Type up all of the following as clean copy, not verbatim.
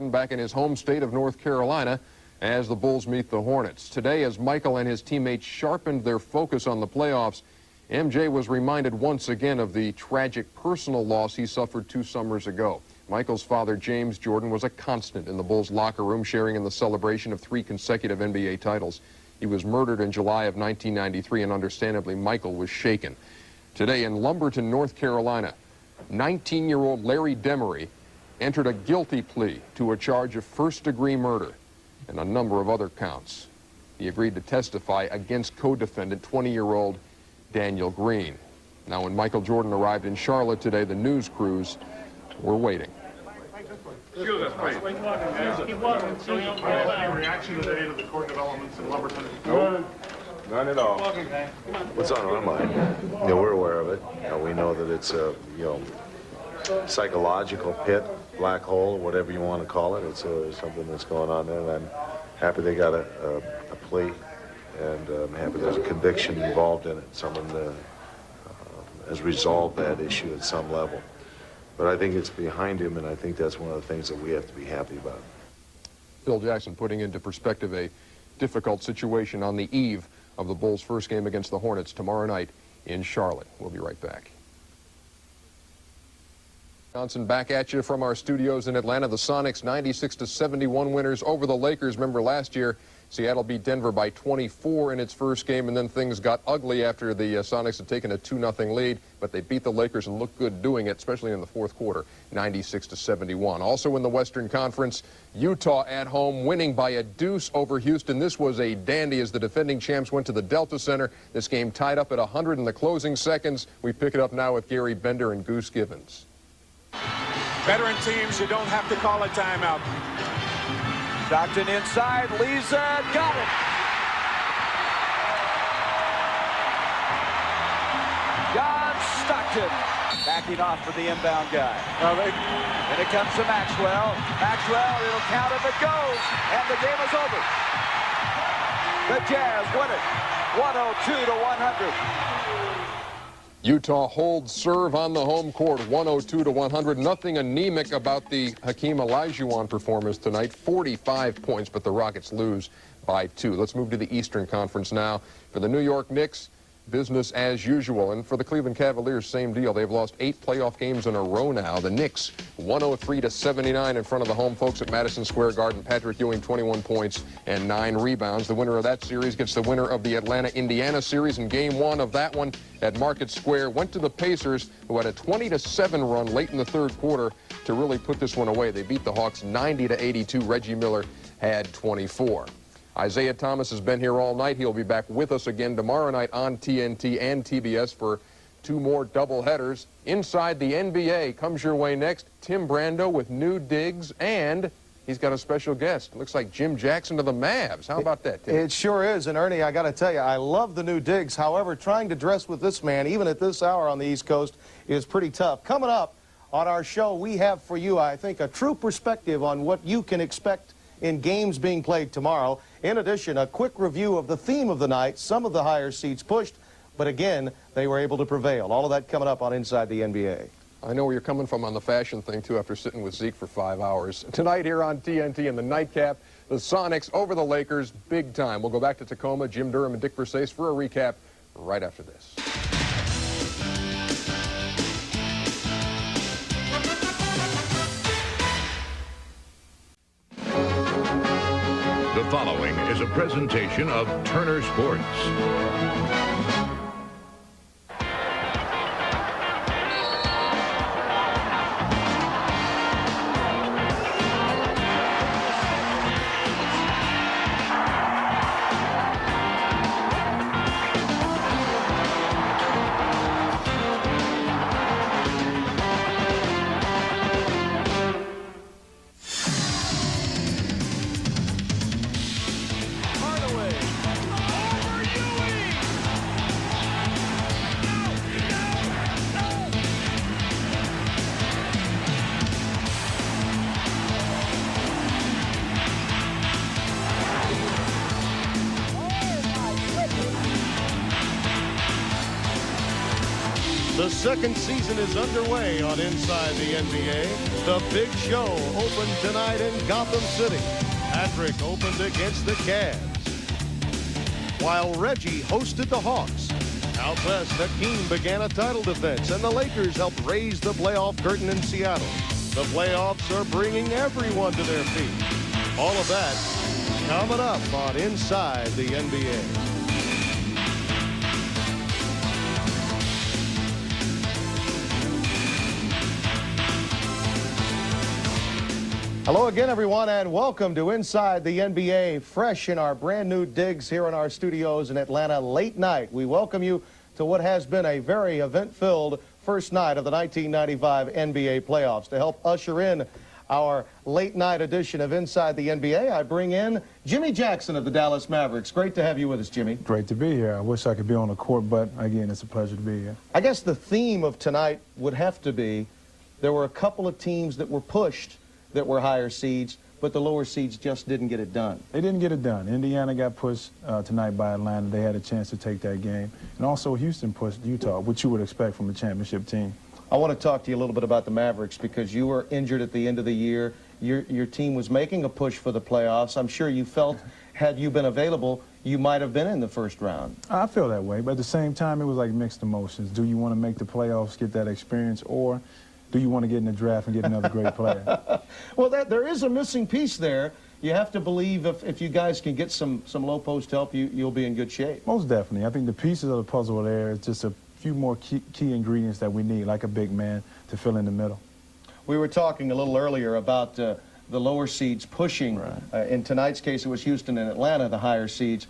Jordan back in his home state of North Carolina as the Bulls meet the Hornets. Today, as Michael and his teammates sharpened their focus on the playoffs, MJ was reminded once again of the tragic personal loss he suffered 2 summers ago. Michael's father, James Jordan, was a constant in the Bulls locker room, sharing in the celebration of 3 consecutive NBA titles. He was murdered in July of 1993, and understandably, Michael was shaken. Today in Lumberton, North Carolina, 19-year-old Larry Demery entered a guilty plea to a charge of first-degree murder and a number of other counts. He agreed to testify against co-defendant 20-year-old Daniel Green. Now, when Michael Jordan arrived in Charlotte today, the news crews were waiting. Any reaction today to the court developments in Lumberton? No, none at all. What's on our mind? We're aware of it. We know that it's a, psychological pit, black hole, whatever you want to call it. It's something that's going on there, and I'm happy they got a plea, and I'm happy there's a conviction involved in it. Someone has resolved that issue at some level. But I think it's behind him, and I think that's one of the things that we have to be happy about. Phil Jackson putting into perspective a difficult situation on the eve of the Bulls' first game against the Hornets tomorrow night in Charlotte. We'll be right back. Johnson back at you from our studios in Atlanta. The Sonics 96-71 winners over the Lakers. Remember last year, Seattle beat Denver by 24 in its first game, and then things got ugly after the Sonics had taken a 2-0 lead, but they beat the Lakers and looked good doing it, especially in the fourth quarter, 96-71. Also in the Western Conference, Utah at home winning by a deuce over Houston. This was a dandy as the defending champs went to the Delta Center. This game tied up at 100 in the closing seconds. We pick it up now with Gary Bender and Goose Gibbons. Veteran teams, you don't have to call a timeout. Stockton inside, Lisa got it. John Stockton backing off for the inbound guy. And it comes to Maxwell. Maxwell, it'll count if it goes, and the game is over. The Jazz win it, 102-100. Utah holds serve on the home court, 102-100. Nothing anemic about the Hakeem Olajuwon performance tonight, 45 points, but the Rockets lose by 2. Let's move to the Eastern Conference now. For the New York Knicks, business as usual. And for the Cleveland Cavaliers, same deal. They've lost 8 playoff games in a row now. The Knicks, 103-79 in front of the home folks at Madison Square Garden. Patrick Ewing, 21 points and 9 rebounds. The winner of that series gets the winner of the Atlanta-Indiana series. In Game 1 of that one at Market Square, went to the Pacers, who had a 20-7 run late in the third quarter to really put this one away. They beat the Hawks 90-82. Reggie Miller had 24. Isaiah Thomas has been here all night. He'll be back with us again tomorrow night on TNT and TBS for 2 more doubleheaders. Inside the NBA comes your way next. Tim Brando with new digs, and he's got a special guest. Looks like Jim Jackson of the Mavs. How about that, Tim? It sure is. And Ernie, I got to tell you, I love the new digs. However, trying to dress with this man, even at this hour on the East Coast, is pretty tough. Coming up on our show, we have for you, I think, a true perspective on what you can expect in games being played tomorrow. In addition, a quick review of the theme of the night, some of the higher seats pushed, but again, they were able to prevail. All of that coming up on Inside the NBA. I know where you're coming from on the fashion thing, too, after sitting with Zeke for 5 hours. Tonight here on TNT in the nightcap, the Sonics over the Lakers, big time. We'll go back to Tacoma, Jim Durham and Dick Versace for a recap right after this. The following is a presentation of Turner Sports. The second season is underway on Inside the NBA. The big show opened tonight in Gotham City. Patrick opened against the Cavs, while Reggie hosted the Hawks. Out west, Hakeem began a title defense, and the Lakers helped raise the playoff curtain in Seattle. The playoffs are bringing everyone to their feet. All of that coming up on Inside the NBA. Hello again, everyone, and welcome to Inside the NBA, fresh in our brand new digs here in our studios in Atlanta late night. We welcome you to what has been a very event-filled first night of the 1995 NBA playoffs. To help usher in our late night edition of Inside the NBA, I bring in Jimmy Jackson of the Dallas Mavericks. Great to have you with us, Jimmy. Great to be here. I wish I could be on the court, but again, it's a pleasure to be here. I guess the theme of tonight would have to be there were a couple of teams that were pushed that were higher seeds, but the lower seeds just didn't get it done. They didn't get it done. Indiana got pushed tonight by Atlanta. They had a chance to take that game. And also Houston pushed Utah, which you would expect from a championship team. I want to talk to you a little bit about the Mavericks because you were injured at the end of the year. Your team was making a push for the playoffs. I'm sure you felt, had you been available, you might have been in the first round. I feel that way, but at the same time, it was like mixed emotions. Do you want to make the playoffs, get that experience, or do you want to get in the draft and get another great player? Well, there is a missing piece there. You have to believe if you guys can get some low post help, you'll be in good shape. Most definitely. I think the pieces of the puzzle are there. It's just a few more key ingredients that we need, like a big man, to fill in the middle. We were talking a little earlier about the lower seeds pushing. Right. In tonight's case, it was Houston and Atlanta, the higher seeds.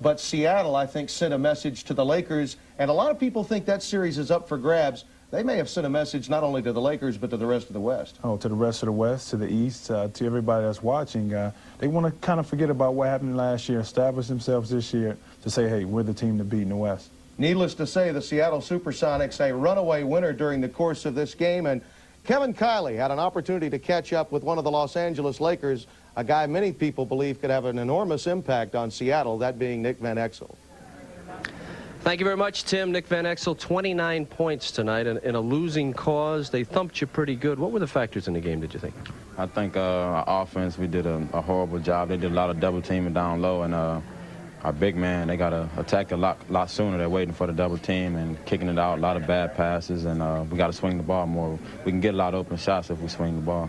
But Seattle, I think, sent a message to the Lakers, and a lot of people think that series is up for grabs. They may have sent a message not only to the Lakers, but to the rest of the West. Oh, to the rest of the West, to the East, to everybody that's watching. They want to kind of forget about what happened last year, establish themselves this year to say, hey, we're the team to beat in the West. Needless to say, the Seattle Supersonics, a runaway winner during the course of this game. And Kevin Kiley had an opportunity to catch up with one of the Los Angeles Lakers, a guy many people believe could have an enormous impact on Seattle, that being Nick Van Exel. Thank you very much, Tim. Nick Van Exel, 29 points tonight in a losing cause. They thumped you pretty good. What were the factors in the game, did you think? I think our offense, we did a horrible job. They did a lot of double teaming down low, and our big man, they got to attack a lot sooner. They're waiting for the double team and kicking it out, a lot of bad passes, and we got to swing the ball more. We can get a lot of open shots if we swing the ball.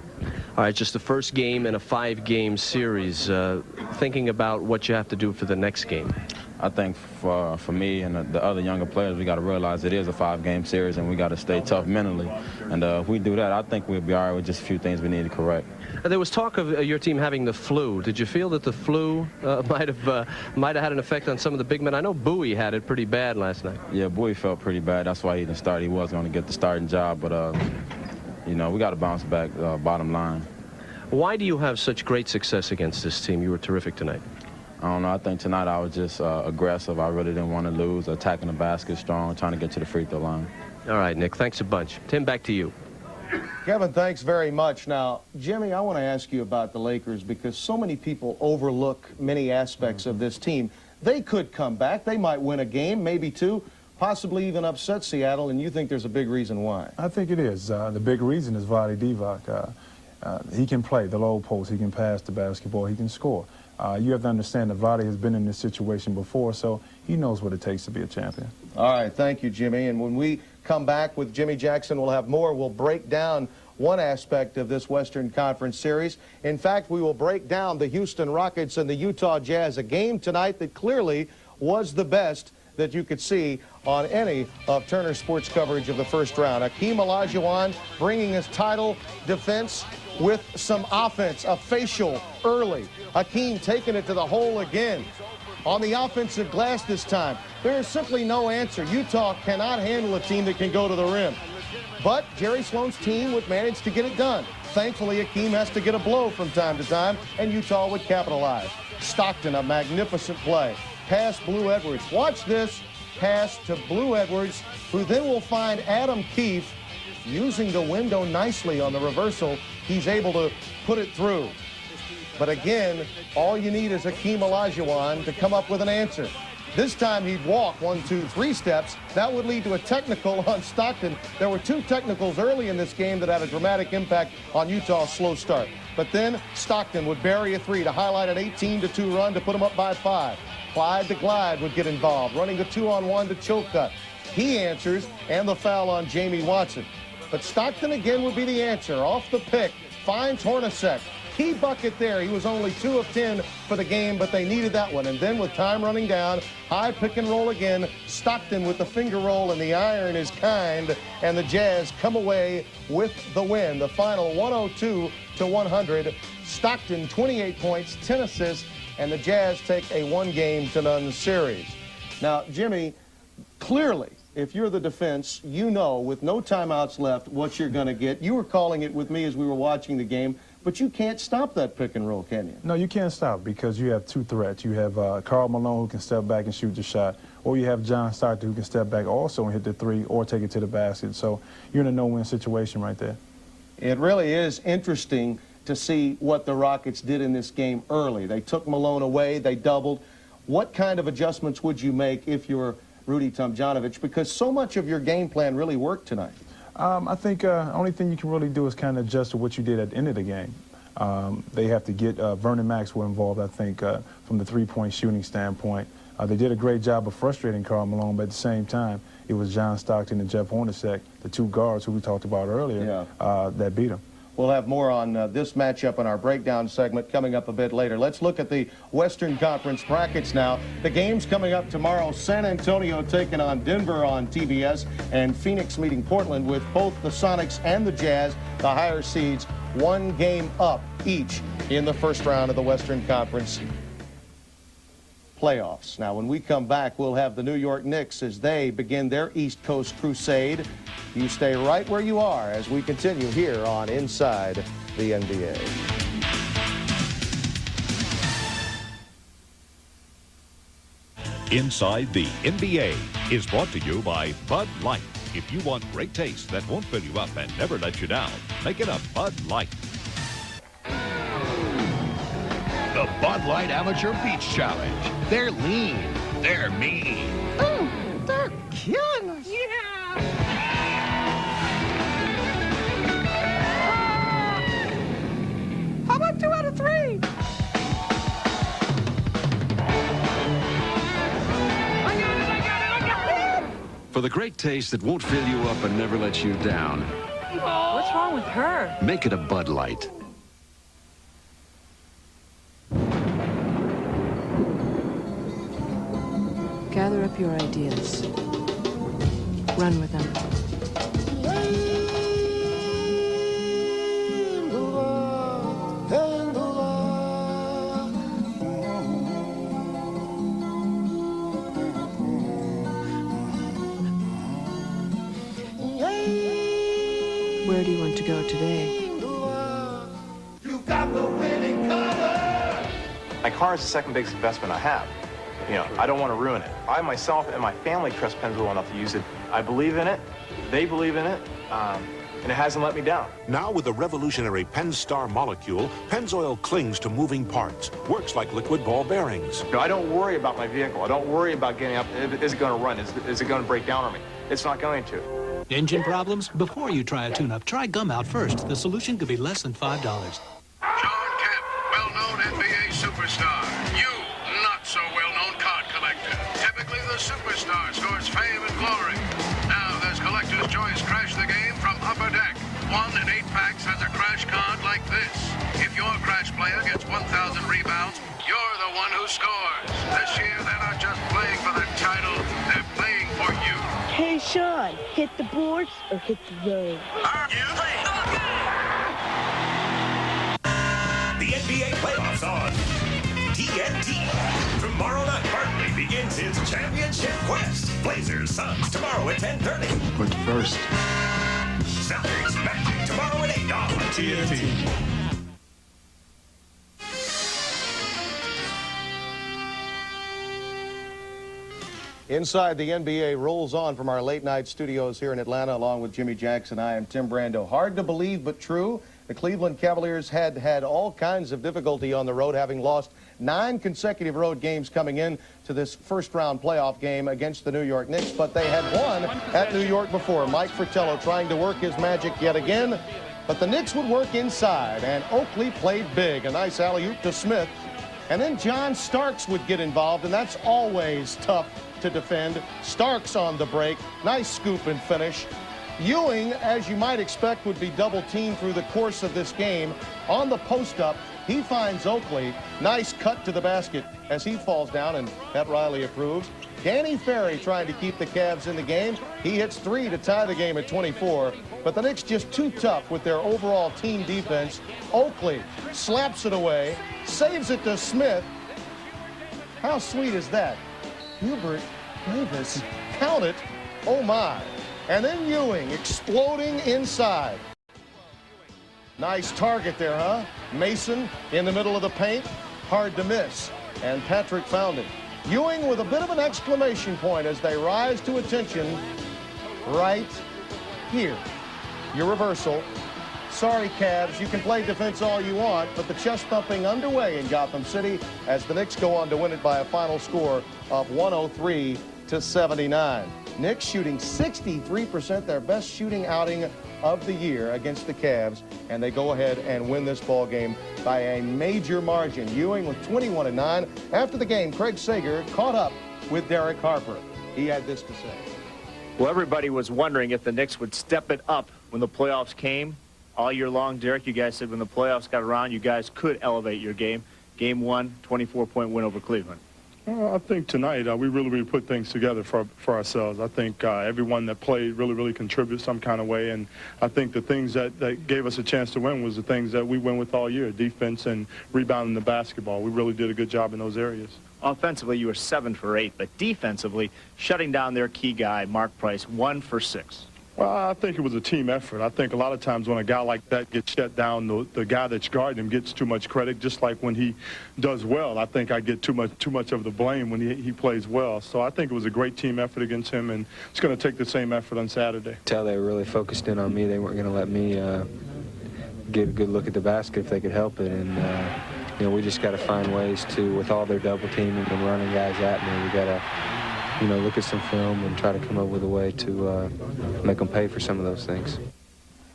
All right, just the first game in a 5-game series. Thinking about what you have to do for the next game. I think for me and the other younger players, we got to realize it is a 5-game series, and we got to stay tough mentally. And if we do that, I think we'll be all right with just a few things we need to correct. There was talk of your team having the flu. Did you feel that the flu might have had an effect on some of the big men? I know Bowie had it pretty bad last night. Yeah, Bowie felt pretty bad. That's why he didn't start. He was going to get the starting job, but you know, we got to bounce back. Bottom line. Why do you have such great success against this team? You were terrific tonight. I don't know. I think tonight I was just aggressive. I really didn't want to lose. Attacking the basket strong, trying to get to the free throw line. All right, Nick. Thanks a bunch. Tim, back to you. Kevin, thanks very much. Now, Jimmy, I want to ask you about the Lakers because so many people overlook many aspects of this team. They could come back. They might win a game, maybe two, possibly even upset Seattle, and you think there's a big reason why. I think it is. The big reason is Vlade Divac. He can play the low post. He can pass the basketball. He can score. You have to understand that Vlade has been in this situation before, so he knows what it takes to be a champion. All right, thank you, Jimmy. And when we come back with Jimmy Jackson, we'll have more. We'll break down one aspect of this Western Conference series. In fact, we will break down the Houston Rockets and the Utah Jazz, a game tonight that clearly was the best that you could see on any of Turner Sports coverage of the first round. Hakeem Olajuwon bringing his title defense with some offense, a facial early. Hakeem taking it to the hole again. On the offensive glass this time, there is simply no answer. Utah cannot handle a team that can go to the rim. But Jerry Sloan's team would manage to get it done. Thankfully, Hakeem has to get a blow from time to time, and Utah would capitalize. Stockton, a magnificent play. Pass Blue Edwards. Watch this pass to Blue Edwards, who then will find Adam Keefe using the window nicely on the reversal. He's able to put it through. But again, all you need is Hakeem Olajuwon to come up with an answer. This time he'd walk 1, 2, 3 steps. That would lead to a technical on Stockton. There were 2 technicals early in this game that had a dramatic impact on Utah's slow start. But then Stockton would bury a 3 to highlight an 18-2 run to put him up by 5. Clyde the Glide would get involved, running a 2-on-1 to Choka. He answers, and the foul on Jamie Watson. But Stockton again would be the answer. Off the pick, finds Hornacek. Key bucket there. He was only 2 of 10 for the game, but they needed that one. And then with time running down, high pick and roll again. Stockton with the finger roll, and the iron is kind. And the Jazz come away with the win. The final 102-100. Stockton 28 points, 10 assists, and the Jazz take a 1-game-to-none series. Now, Jimmy, clearly, if you're the defense, you know with no timeouts left what you're going to get. You were calling it with me as we were watching the game. But you can't stop that pick and roll, can you? No, you can't stop because you have 2 threats. You have Karl Malone who can step back and shoot the shot, or you have John Stockton who can step back also and hit the 3 or take it to the basket. So you're in a no-win situation right there. It really is interesting to see what the Rockets did in this game early. They took Malone away. They doubled. What kind of adjustments would you make if you're Rudy Tomjanovich? Because so much of your game plan really worked tonight. I think the only thing you can really do is kind of adjust to what you did at the end of the game. They have to get Vernon Maxwell involved, I think, from the 3-point shooting standpoint. They did a great job of frustrating Karl Malone, but at the same time, it was John Stockton and Jeff Hornacek, the 2 guards who we talked about earlier, that beat him. We'll have more on this matchup in our breakdown segment coming up a bit later. Let's look at the Western Conference brackets now. The game's coming up tomorrow. San Antonio taking on Denver on TBS, and Phoenix meeting Portland, with both the Sonics and the Jazz, the higher seeds, 1 game up each in the first round of the Western Conference playoffs. Now, when we come back, we'll have the New York Knicks as they begin their East Coast crusade. You stay right where you are as we continue here on Inside the NBA. Inside the NBA is brought to you by Bud Light. If you want great taste that won't fill you up and never let you down, make it a Bud Light. The Bud Light Amateur Beach Challenge. They're lean. They're mean. They're killing us. Yeah. How about 2 out of 3? I got it. For the great taste that won't fill you up and never let you down. What's wrong with her? Make it a Bud Light. Gather up your ideas. Run with them. Where do you want to go today? You got the winning color. My car is the second biggest investment I have. You know, I don't want to ruin it. I myself and my family trust Pennzoil enough to use it. I believe in it. They believe in it. And it hasn't let me down. Now with the revolutionary Pennstar molecule, Pennzoil clings to moving parts, works like liquid ball bearings. You know, I don't worry about my vehicle. I don't worry about getting up. Is it going to run? Is it going to break down on me? It's not going to. Engine problems? Before you try a tune-up, try Gum Out first. The solution could be less than $5. John Kemp, well-known NBA superstar. You, not so well-known card collector. Typically the superstar scores fame and glory. Now there's Collector's Choice Crash the Game from Upper Deck. 1 in 8 packs has a crash card like this. If your crash player gets 1,000 rebounds, you're the one who scores. This year, they're not just playing for the title, they're playing for you. Hey, Sean, hit the boards or hit the road? The NBA playoffs on TNT. Tomorrow night, Barkley begins his championship quest. Blazers, Suns, tomorrow at 10:30. But first, Celtics, Magic, tomorrow at 8 on TNT. Inside the NBA rolls on from our late night studios here in Atlanta, along with Jimmy Jackson. I am Tim Brando. Hard to believe, but true. The Cleveland Cavaliers had all kinds of difficulty on the road, having lost 9 consecutive road games coming in to this first-round playoff game against the New York Knicks, but they had won at New York before. Mike Fratello trying to work his magic yet again, but the Knicks would work inside, and Oakley played big. A nice alley-oop to Smith, and then John Starks would get involved, and that's always tough to defend. Starks on the break, nice scoop and finish. Ewing, as you might expect, would be double-teamed through the course of this game. On the post-up, he finds Oakley. Nice cut to the basket as he falls down, and Pat Riley approves. Danny Ferry trying to keep the Cavs in the game. He hits 3 to tie the game at 24, but the Knicks just too tough with their overall team defense. Oakley slaps it away, saves it to Smith. How sweet is that? Hubert Davis, count it, oh my. And then Ewing exploding inside. Nice target there, huh? Mason in the middle of the paint, hard to miss. And Patrick found it. Ewing with a bit of an exclamation point as they rise to attention right here. Your reversal. Sorry, Cavs, you can play defense all you want, but the chest thumping underway in Gotham City as the Knicks go on to win it by a final score of 103 to 79. Knicks shooting 63%, their best shooting outing of the year against the Cavs, and they go ahead and win this ball game by a major margin. Ewing with 21-9. After the game, Craig Sager caught up with Derek Harper. He had this to say. Well, everybody was wondering if the Knicks would step it up when the playoffs came. All year long, Derek, you guys said when the playoffs got around, you guys could elevate your game. Game 1, 24-point win over Cleveland. I think tonight we really put things together for ourselves. I think everyone that played really contributed some kind of way, and I think the things that gave us a chance to win was the things that we went with all year, defense and rebounding the basketball. We really did a good job in those areas. Offensively, you were 7 for 8, but defensively, shutting down their key guy, Mark Price, 1 for 6. Well, I think it was a team effort. I think a lot of times when a guy like that gets shut down, the guy that's guarding him gets too much credit, just like when he does well. I think I get too much of the blame when he plays well. So I think it was a great team effort against him, and it's going to take the same effort on Saturday. Tell they were really focused in on me. They weren't going to let me get a good look at the basket if they could help it. And, you know, we just got to find ways to, with all their double teaming and running guys at me, we got to, you know, look at some film and try to come up with a way to make them pay for some of those things.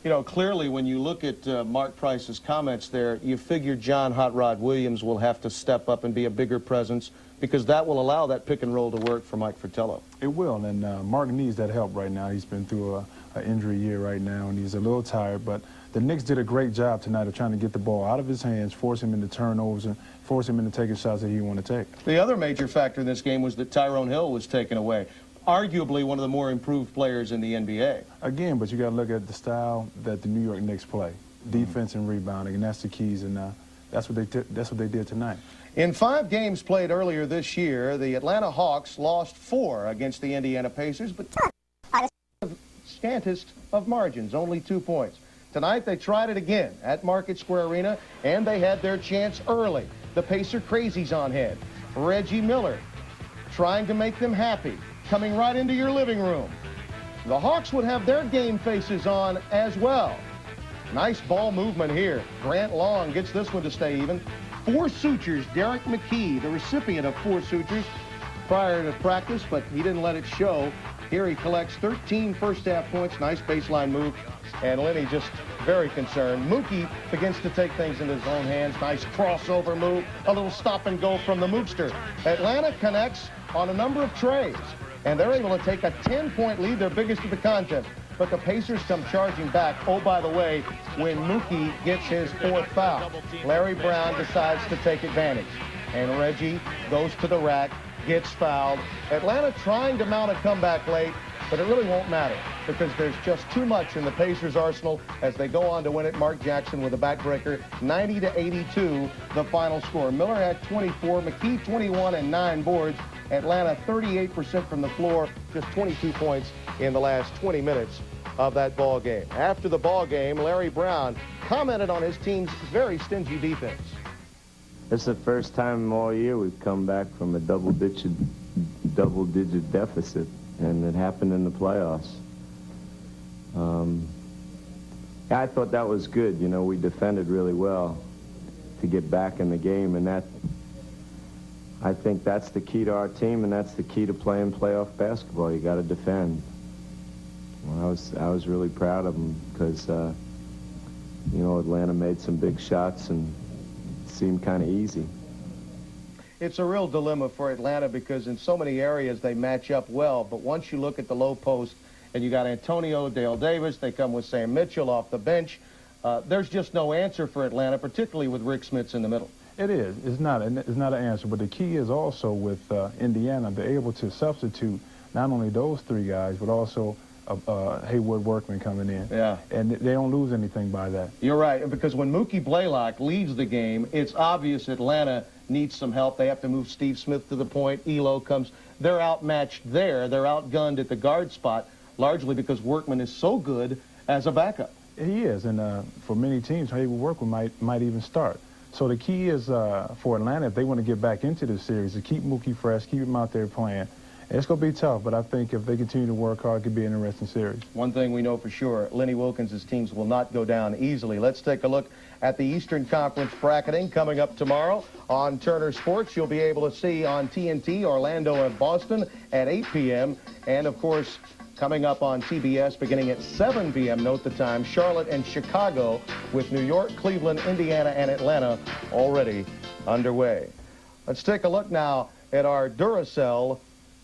You know, clearly when you look at Mark Price's comments there, you figure John Hot Rod Williams will have to step up and be a bigger presence because that will allow that pick and roll to work for Mike Fratello. It will, and Mark needs that help right now. He's been through an injury year right now, and he's a little tired, but the Knicks did a great job tonight of trying to get the ball out of his hands, force him into turnovers, and force him into taking shots that he want to take. The other major factor in this game was that Tyrone Hill was taken away. Arguably one of the more improved players in the NBA. Again, but you got to look at the style that the New York Knicks play, defense and rebounding, and that's the keys, and that's what they did tonight. In 5 games played earlier this year, the Atlanta Hawks lost 4 against the Indiana Pacers, but scantest of margins, only 2 points. Tonight they tried it again at Market Square Arena, and they had their chance early. The Pacer crazies on head. Reggie Miller trying to make them happy, coming right into your living room. The Hawks would have their game faces on as well. Nice ball movement here. Grant Long gets this one to stay even. 4 sutures. Derek McKee, the recipient of 4 sutures prior to practice, but he didn't let it show. Here he collects 13 first-half points. Nice baseline move. And Lenny just very concerned. Mookie begins to take things into his own hands. Nice crossover move. A little stop and go from the Mookster. Atlanta connects on a number of trays, and they're able to take a 10-point lead, their biggest of the contest. But the Pacers come charging back. Oh, by the way, when Mookie gets his 4th foul, Larry Brown decides to take advantage. And Reggie goes to the rack, gets fouled. Atlanta trying to mount a comeback late, but it really won't matter because there's just too much in the Pacers' arsenal as they go on to win it. Mark Jackson with a backbreaker, 90-82, the final score. Miller had 24, McKee 21 and 9 boards. Atlanta 38% from the floor, just 22 points in the last 20 minutes of that ball game. After the ball game, Larry Brown commented on his team's very stingy defense. It's the first time all year we've come back from a double-digit deficit, and it happened in the playoffs. I thought that was good. You know, we defended really well to get back in the game, and I think that's the key to our team, and that's the key to playing playoff basketball. You got to defend. Well, I was really proud of them because, you know, Atlanta made some big shots and it seemed kind of easy. It's a real dilemma for Atlanta because in so many areas they match up well, but once you look at the low post and you got Antonio, Dale Davis, they come with Sam Mitchell off the bench, there's just no answer for Atlanta, particularly with Rick Smits in the middle. It is. It's not an answer, but the key is also with Indiana, they're able to substitute not only those three guys, but also Haywood Workman coming in. Yeah. And they don't lose anything by that. You're right, because when Mookie Blaylock leads the game, it's obvious Atlanta needs some help. They have to move Steve Smith to the point. Elo comes. They're outmatched there. They're outgunned at the guard spot, largely because Workman is so good as a backup. He is, and for many teams, Haywood Workman might even start. So the key is for Atlanta, if they want to get back into the series, to keep Mookie fresh, keep him out there playing. And it's going to be tough, but I think if they continue to work hard, it could be an interesting series. One thing we know for sure, Lenny Wilkins' teams will not go down easily. Let's take a look at the Eastern Conference bracketing coming up tomorrow on Turner Sports. You'll be able to see on TNT, Orlando and Boston at 8 p.m. And, of course, coming up on TBS beginning at 7 p.m., note the time, Charlotte and Chicago with New York, Cleveland, Indiana, and Atlanta already underway. Let's take a look now at our Duracell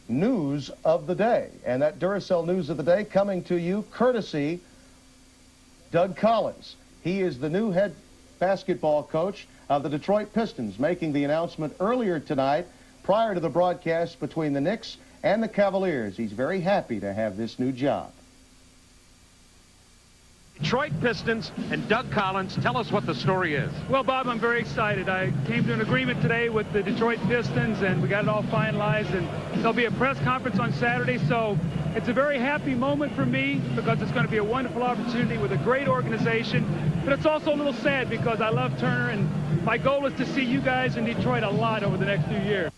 news of the day. And that Duracell news of the day coming to you courtesy Doug Collins. He is the new head basketball coach of the Detroit Pistons, making the announcement earlier tonight prior to the broadcast between the Knicks and the Cavaliers. He's very happy to have this new job. Detroit Pistons and Doug Collins, tell us what the story is. Well, Bob, I'm very excited. I came to an agreement today with the Detroit Pistons, and we got it all finalized, and there'll be a press conference on Saturday, so it's a very happy moment for me because it's going to be a wonderful opportunity with a great organization, but it's also a little sad because I love Turner, and my goal is to see you guys in Detroit a lot over the next few years.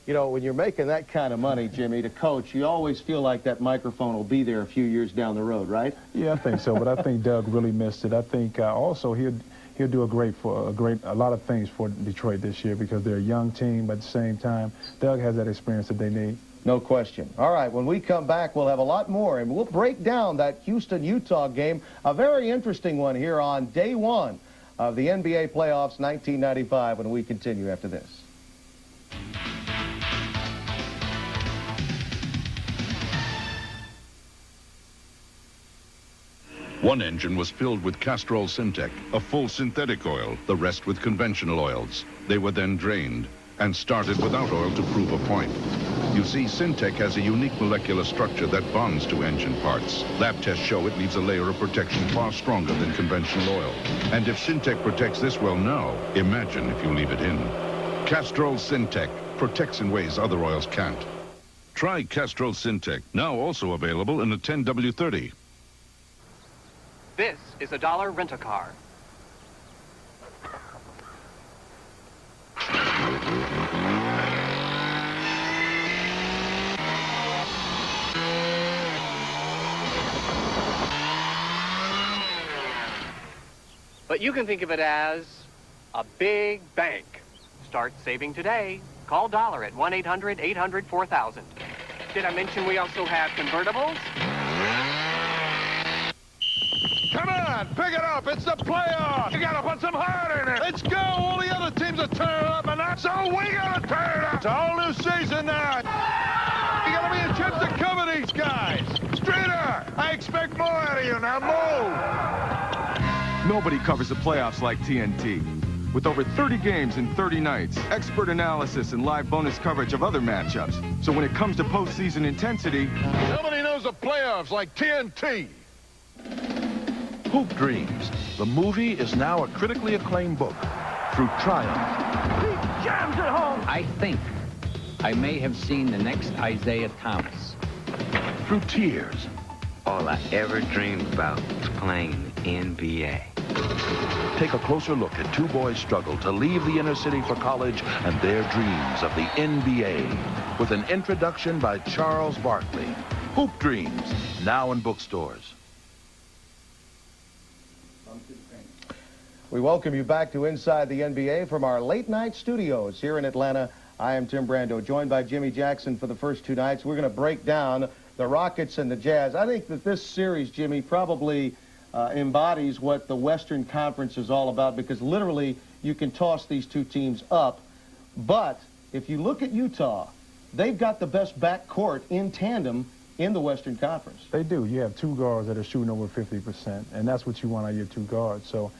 You know, when you're making that kind of money, Jimmy, to coach, you always feel like that microphone will be there a few years down the road, right? Yeah, I think so, but I think Doug really missed it. I think also he'll do a lot of things for Detroit this year because they're a young team, but at the same time, Doug has that experience that they need. No question. All right, when we come back, we'll have a lot more, and we'll break down that Houston-Utah game, a very interesting one here on day one of the NBA playoffs 1995 when we continue after this. One engine was filled with Castrol Syntec, a full synthetic oil, the rest with conventional oils. They were then drained and started without oil to prove a point. You see, Syntec has a unique molecular structure that bonds to engine parts. Lab tests show it leaves a layer of protection far stronger than conventional oil. And if Syntec protects this well now, imagine if you leave it in. Castrol Syntec protects in ways other oils can't. Try Castrol Syntec, now also available in a 10W30. This is a $1 rent-a-car. But you can think of it as a big bank. Start saving today. Call Dollar at 1-800-800-4000. Did I mention we also have convertibles? Come on, pick it up. It's the playoffs. You gotta put some heart in it. Let's go. All the other teams are turning up, and that's all we gotta turn it up. It's a whole new season now. You gotta be in chips to cover these guys. Streeter, I expect more out of you. Now move. Nobody covers the playoffs like TNT. With over 30 games in 30 nights, expert analysis, and live bonus coverage of other matchups. So when it comes to postseason intensity, nobody knows the playoffs like TNT. Hoop Dreams. The movie is now a critically acclaimed book. Through triumph. He jams it home. I think I may have seen the next Isaiah Thomas. Through tears. All I ever dreamed about was playing in the NBA. Take a closer look at two boys' struggle to leave the inner city for college and their dreams of the NBA. With an introduction by Charles Barkley. Hoop Dreams, now in bookstores. We welcome you back to Inside the NBA from our late-night studios here in Atlanta. I am Tim Brando, joined by Jimmy Jackson for the first two nights. We're going to break down the Rockets and the Jazz. I think that this series, Jimmy, probably embodies what the Western Conference is all about, because literally you can toss these two teams up. But if you look at Utah, they've got the best backcourt in tandem in the Western Conference. They do. You have two guards that are shooting over 50%, and that's what you want out of your two guards. So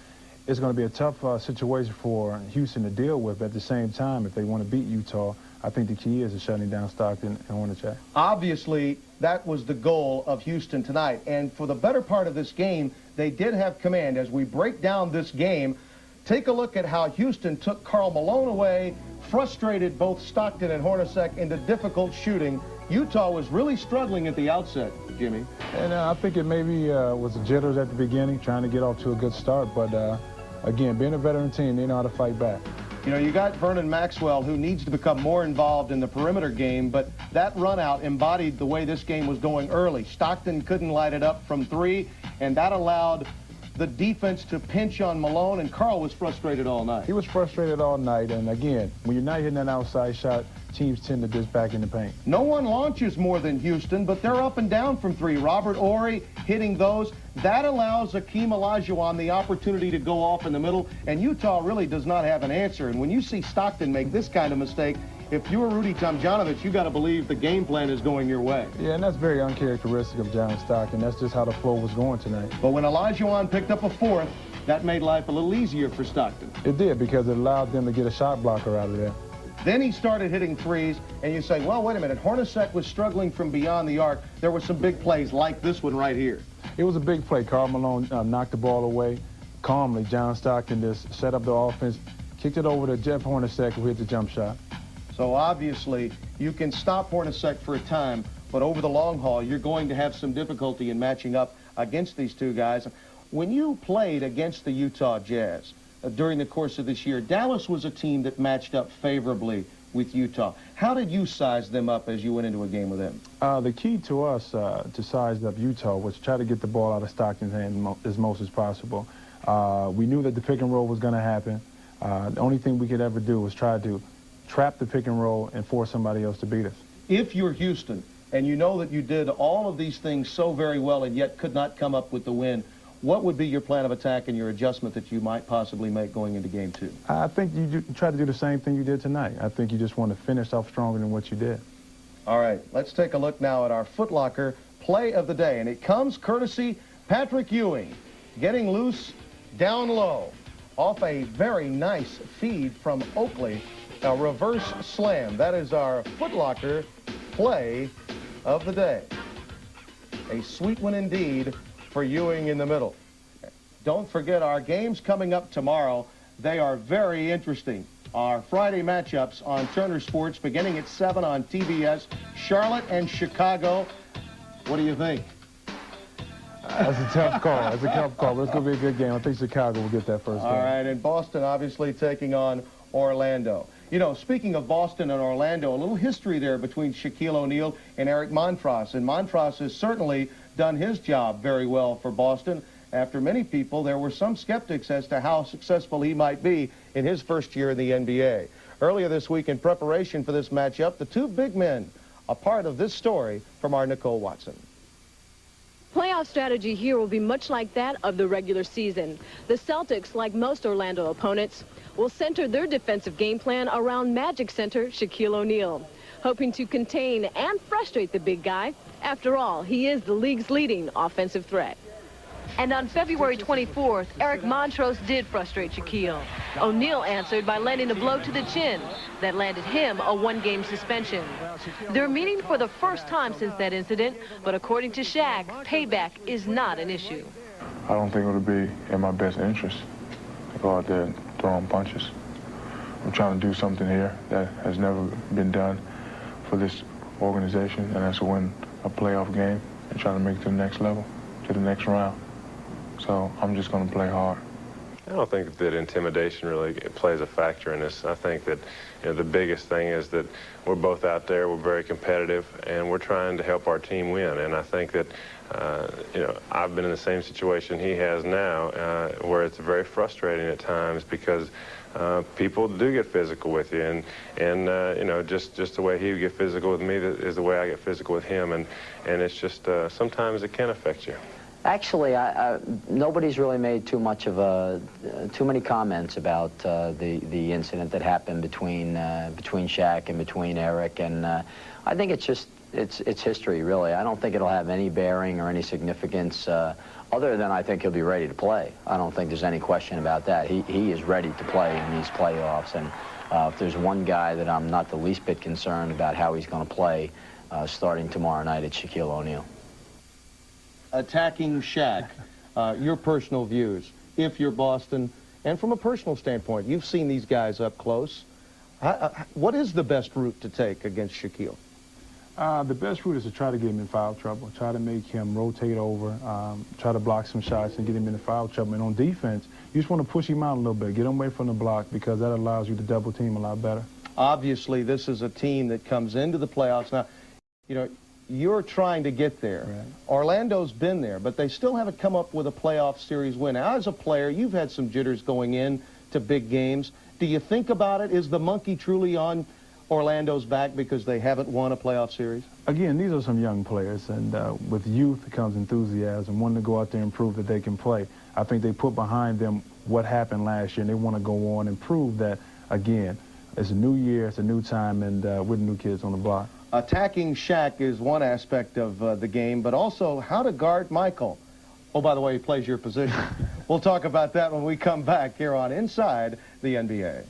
it's going to be a tough situation for Houston to deal with. But at the same time, if they want to beat Utah, I think the key is shutting down Stockton and Hornacek. Obviously, that was the goal of Houston tonight. And for the better part of this game, they did have command. As we break down this game, take a look at how Houston took Karl Malone away, frustrated both Stockton and Hornacek into difficult shooting. Utah was really struggling at the outset, Jimmy. And I think it maybe was the jitters at the beginning, trying to get off to a good start. But again, being a veteran team, they know how to fight back. You know, you got Vernon Maxwell, who needs to become more involved in the perimeter game, but that run out embodied the way this game was going early. Stockton couldn't light it up from three, and that allowed the defense to pinch on Malone, and Karl was frustrated all night. He was frustrated all night, and again, when you're not hitting that outside shot, teams tend to just back in the paint. No one launches more than Houston, but they're up and down from three. Robert Horry hitting those. That allows Akeem Olajuwon the opportunity to go off in the middle, and Utah really does not have an answer. And when you see Stockton make this kind of mistake, if you're Rudy Tomjanovich, you got to believe the game plan is going your way. Yeah, and that's very uncharacteristic of John Stockton. That's just how the flow was going tonight. But when Olajuwon picked up a fourth, that made life a little easier for Stockton. It did, because it allowed them to get a shot blocker out of there. Then he started hitting threes, and you say, well, wait a minute, Hornacek was struggling from beyond the arc. There were some big plays like this one right here. It was a big play. Karl Malone knocked the ball away. Calmly, John Stockton just set up the offense, kicked it over to Jeff Hornacek, who hit the jump shot. So obviously, you can stop Hornacek for a time, but over the long haul, you're going to have some difficulty in matching up against these two guys. When you played against the Utah Jazz during the course of this year, Dallas was a team that matched up favorably with Utah. How did you size them up as you went into a game with them? The key to us to size up Utah was to try to get the ball out of Stockton's hand as most as possible. We knew that the pick and roll was going to happen. The only thing we could ever do was try to trap the pick and roll and force somebody else to beat us. If you're Houston, and you know that you did all of these things so very well and yet could not come up with the win, what would be your plan of attack and your adjustment that you might possibly make going into game two? I think you try to do the same thing you did tonight. I think you just want to finish off stronger than what you did. All right, let's take a look now at our Foot Locker play of the day, and it comes courtesy Patrick Ewing, getting loose down low off a very nice feed from Oakley. A reverse slam. That is our Foot Locker play of the day. A sweet one indeed for Ewing in the middle. Don't forget our games coming up tomorrow. They are very interesting. Our Friday matchups on Turner Sports beginning at 7 on TBS. Charlotte and Chicago. What do you think? That's a tough call. That's a tough call, but it's going to be a good game. I think Chicago will get that first game. All right, and Boston obviously taking on Orlando. You know, speaking of Boston and Orlando, a little history there between Shaquille O'Neal and Eric Montross. And Montross has certainly done his job very well for Boston. After many people, there were some skeptics as to how successful he might be in his first year in the NBA. Earlier this week, in preparation for this matchup, the two big men, a part of this story from our Nicole Watson. Playoff strategy here will be much like that of the regular season. The Celtics, like most Orlando opponents, will center their defensive game plan around Magic center Shaquille O'Neal, hoping to contain and frustrate the big guy. After all, he is the league's leading offensive threat. And on February 24th, Eric Montross did frustrate Shaquille. O'Neal answered by landing a blow to the chin that landed him a one-game suspension. They're meeting for the first time since that incident, but according to Shaq, payback is not an issue. I don't think it would be in my best interest to go out there and throw on punches. I'm trying to do something here that has never been done for this organization, and that's to win a playoff game and try to make it to the next level, to the next round. So I'm just going to play hard. I don't think that intimidation really plays a factor in this. I think that the biggest thing is that we're both out there, we're very competitive, and we're trying to help our team win. And I think that I've been in the same situation he has now, where it's very frustrating at times because people do get physical with you, and just the way he would get physical with me is the way I get physical with him, and it's just sometimes it can affect you. Actually, nobody's really made too many comments about the incident that happened between Shaq and between Eric, and I think it's just it's history, really. I don't think it'll have any bearing or any significance other than I think he'll be ready to play. I don't think there's any question about that. He is ready to play in these playoffs, and if there's one guy that I'm not the least bit concerned about how he's going to play starting tomorrow night, it's Shaquille O'Neal. Attacking Shaq, your personal views, if you're Boston, and from a personal standpoint, you've seen these guys up close. What is the best route to take against Shaquille? The best route is to try to get him in foul trouble, try to make him rotate over, try to block some shots and get him into foul trouble. And on defense, you just want to push him out a little bit, get him away from the block, because that allows you to double team a lot better. Obviously, this is a team that comes into the playoffs. Now, you're trying to get there. Right. Orlando's been there, but they still haven't come up with a playoff series win. Now, as a player, you've had some jitters going in to big games. Do you think about it? Is the monkey truly on Orlando's back because they haven't won a playoff series? Again, these are some young players, and with youth comes enthusiasm, wanting to go out there and prove that they can play. I think they put behind them what happened last year, and they want to go on and prove that, again, it's a new year, it's a new time, and we're the new kids on the block. Attacking Shaq is one aspect of the game, but also how to guard Michael. Oh, by the way, he plays your position. We'll talk about that when we come back here on Inside the NBA.